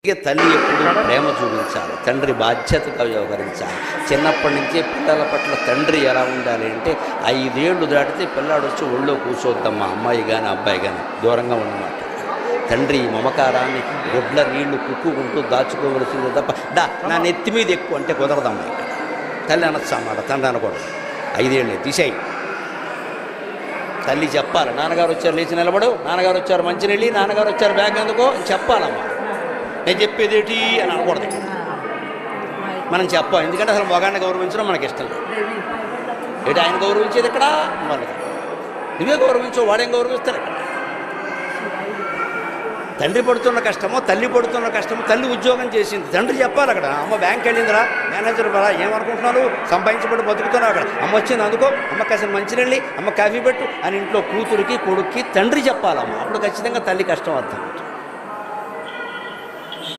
తల్లి ఎప్పుడు ప్రేమ చూపించాలి, తండ్రి బాధ్యతగా వ్యవహరించాలి. చిన్నప్పటి నుంచే పిల్లల పట్ల తండ్రి ఎలా ఉండాలి అంటే 5 ఏళ్ళు దాటితే పిల్లాడు వచ్చి ఒళ్ళో కూర్చోద్దమ్మా, అమ్మాయి కానీ అబ్బాయి కానీ దూరంగా ఉండమాట. తండ్రి మమకారాన్ని గుడ్ల నీళ్లు కుక్కుంటూ దాచుకోవలసింది తప్ప నా నెత్తి మీద ఎక్కువ అంటే కుదరదమ్మా. ఇక్కడ తల్లి అనొచ్చు అన్నమాట, తండ్రి అనకూడదు. 5 ఏళ్ళు తీసేయి. తల్లి చెప్పాలి, నాన్నగారు వచ్చారు లేచి నిలబడు, నాన్నగారు వచ్చారు మంచినీళ్ళు, నాన్నగారు వచ్చారు బ్యాగ్ అందుకో చెప్పాలమ్మా. నేను చెప్పేది ఏంటి అని అనకూడదు. మనం చెప్పాం, ఎందుకంటే అసలు మగాన్ని గౌరవించడం మనకి ఇష్టం లేదు. ఏంటి ఆయన గౌరవించేది ఇక్కడ? మనకి నువ్వే గౌరవించవు, వాడేం గౌరవిస్తారు ఇక్కడ? తండ్రి పడుతున్న కష్టమో తల్లి పడుతున్న కష్టమో, తల్లి ఉద్యోగం చేసింది, తండ్రి చెప్పాలి అక్కడ. అమ్మ బ్యాంక్ వెళ్ళిందిరా, మేనేజర్ రా, ఏమనుకుంటున్నారు, సంపాదించబడి బతుకుతున్నావు అక్కడ. అమ్మ వచ్చింది అందుకో, అమ్మ కాసిన మంచినీళ్ళి, అమ్మ కాఫీ పెట్టు అని ఇంట్లో కూతురికి కొడుక్కి తండ్రి చెప్పాలమ్మ. అప్పుడు ఖచ్చితంగా తల్లి కష్టం అర్థం.